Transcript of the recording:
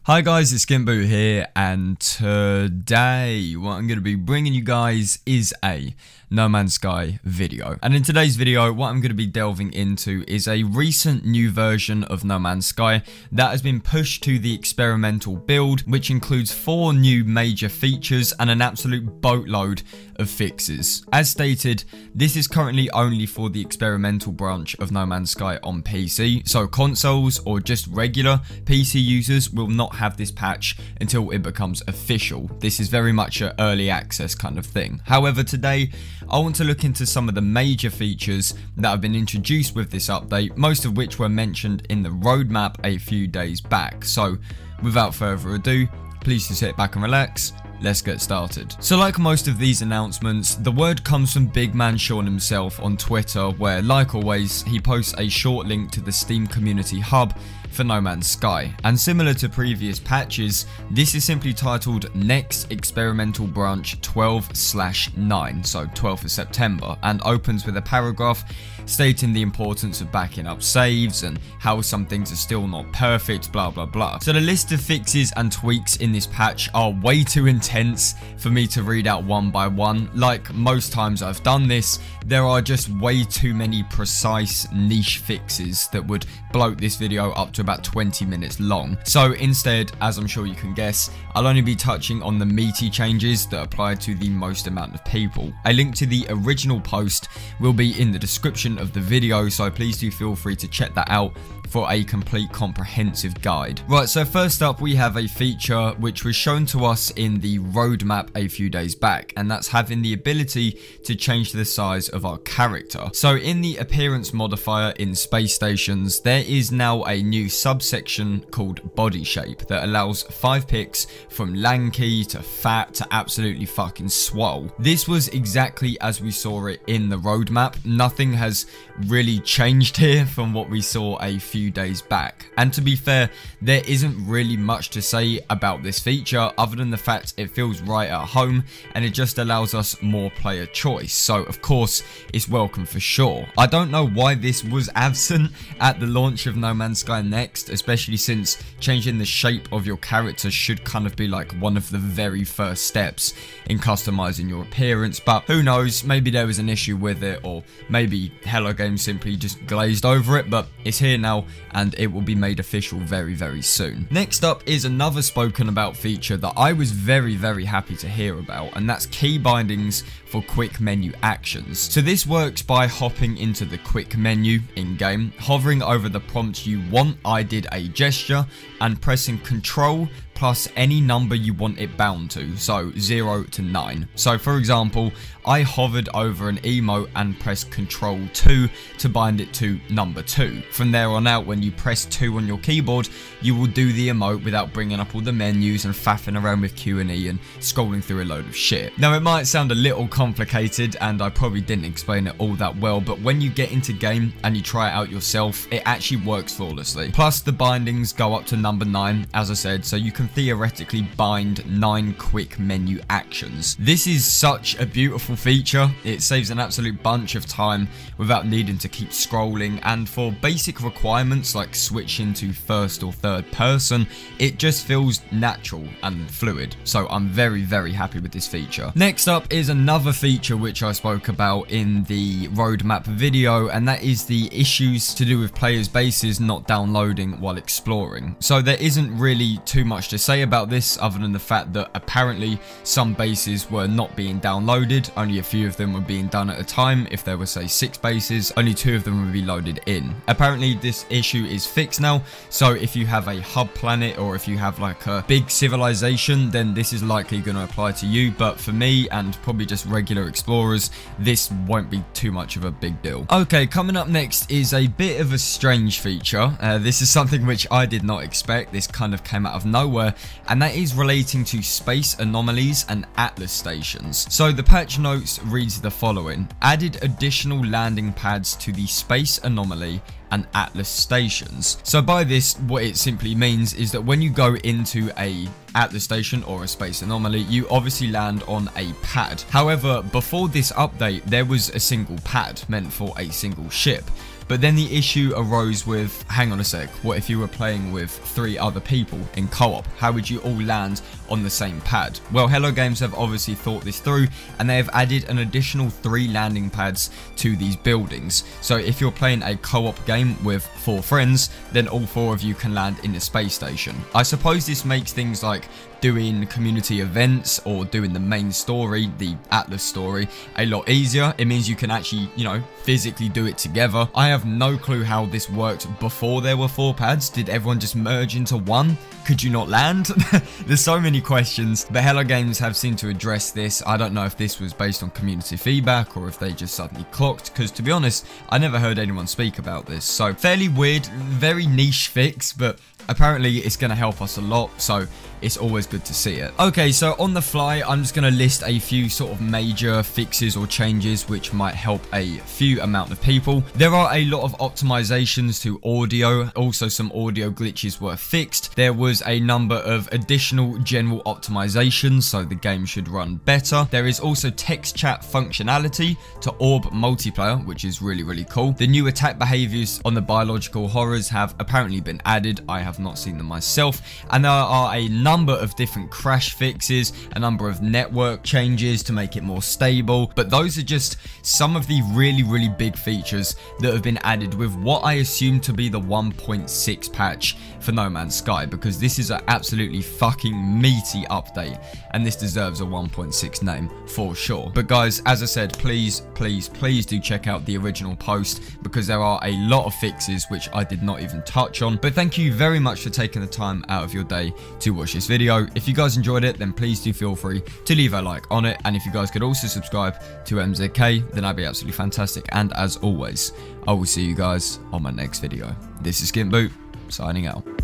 Hi guys, it's SkintBoot here, and today what I'm going to be bringing you guys is a No Man's Sky video. And in today's video, what I'm going to be delving into is a recent new version of No Man's Sky that has been pushed to the experimental build, which includes 4 new major features and an absolute boatload of fixes. As stated, this is currently only for the experimental branch of No Man's Sky on PC, so consoles or just regular PC users will not have this patch until it becomes official. This is very much an early access kind of thing. However, today I want to look into some of the major features that have been introduced with this update, most of which were mentioned in the roadmap a few days back. So without further ado, please just sit back and relax. Let's get started. So like most of these announcements, the word comes from Big Man Sean himself on Twitter, where like always, he posts a short link to the Steam community hub for No Man's Sky. And similar to previous patches, this is simply titled Next Experimental Branch 12/9, so 12th of September, and opens with a paragraph stating the importance of backing up saves and how some things are still not perfect, blah blah blah. So the list of fixes and tweaks in this patch are way too intense for me to read out one by one. Like most times I've done this, there are just way too many precise niche fixes that would bloat this video up to about 20 minutes long. So instead, as I'm sure you can guess, I'll only be touching on the meaty changes that apply to the most amount of people. A link to the original post will be in the description of the video, so please do feel free to check that out for a complete comprehensive guide. Right, so first up we have a feature which was shown to us in the roadmap a few days back, and that's having the ability to change the size of our character. So in the appearance modifier in space stations, there is now a new subsection called body shape that allows 5 picks from lanky to fat to absolutely fucking swole. This was exactly as we saw it in the roadmap. Nothing has really changed here from what we saw a few days back, and to be fair, there isn't really much to say about this feature other than the fact it feels right at home and it just allows us more player choice, so of course it's welcome for sure. I don't know why this was absent at the launch of No Man's Sky Next, especially since changing the shape of your character should kind of be like one of the very first steps in customizing your appearance, but who knows, maybe there was an issue with it, or maybe Hello Games simply just glazed over it, but it's here now and it will be made official very soon. Next up is another spoken about feature that I was very happy to hear about, and that's key bindings for quick menu actions. So this works by hopping into the quick menu in game, hovering over the prompt you want, I did a gesture, and pressing Control plus any number you want it bound to, so 0 to 9. So for example, I hovered over an emote and pressed Control 2 to bind it to number 2. From there on out, when you press 2 on your keyboard, you will do the emote without bringing up all the menus and faffing around with Q&E and scrolling through a load of shit. Now it might sound a little complicated and I probably didn't explain it all that well, but when you get into game and you try it out yourself, it actually works flawlessly. Plus the bindings go up to number 9, as I said, so you can theoretically bind 9 quick menu actions. This is such a beautiful feature. It saves an absolute bunch of time without needing to keep scrolling, and for basic requirements like switching to first or third person, it just feels natural and fluid, so I'm very happy with this feature. Next up is another feature which I spoke about in the roadmap video, and that is the issues to do with players' bases not downloading while exploring. So there isn't really too much to say about this other than the fact that apparently some bases were not being downloaded, only a few of them were being done at a time. If there were say 6 bases, only 2 of them would be loaded in. Apparently this issue is fixed now, so if you have a hub planet or if you have like a big civilization, then this is likely going to apply to you, but for me and probably just regular explorers, this won't be too much of a big deal. Okay, coming up next is a bit of a strange feature. This is something which I did not expect. This kind of came out of nowhere, and that is relating to space anomalies and atlas stations. So the patch notes reads the following: added additional landing pads to the space anomaly and Atlas stations. So by this, what it simply means is that when you go into a Atlas station or a space anomaly, you obviously land on a pad. However, before this update, there was a single pad meant for a single ship. But then the issue arose with, hang on a sec, what if you were playing with 3 other people in co-op? How would you all land on the same pad? Well, Hello Games have obviously thought this through, and they have added an additional 3 landing pads to these buildings. So if you're playing a co-op game with 4 friends, then all 4 of you can land in the space station. I suppose this makes things like doing community events or doing the main story, the Atlas story, a lot easier. It means you can actually, you know, physically do it together. I have no clue how this worked before there were 4 pads. Did everyone just merge into one? Could you not land? There's so many questions, but Hello Games have seemed to address this. I don't know if this was based on community feedback or if they just suddenly clocked, because to be honest, I never heard anyone speak about this. So fairly weird, very niche fix, but apparently it's going to help us a lot, so it's always good to see it. Okay, so on the fly, I'm just going to list a few sort of major fixes or changes which might help a few amount of people. There are a lot of optimizations to audio. Also, some audio glitches were fixed. There was a number of additional general optimizations, so the game should run better. There is also text chat functionality to orb multiplayer, which is really, really cool. The new attack behaviors on the biological horrors have apparently been added. I have not seen them myself, and there are a number of different crash fixes, a number of network changes to make it more stable, but those are just some of the really, really big features that have been added with what I assume to be the 1.6 patch for No Man's Sky, because this is an absolutely fucking meaty update, and this deserves a 1.6 name for sure. But guys, as I said, please do check out the original post, because there are a lot of fixes which I did not even touch on. But thank you very much for taking the time out of your day to watch this video. If you guys enjoyed it, then please do feel free to leave a like on it, and if you guys could also subscribe to MZK, then that'd be absolutely fantastic. And as always, I will see you guys on my next video. This is SkintBoot, signing out.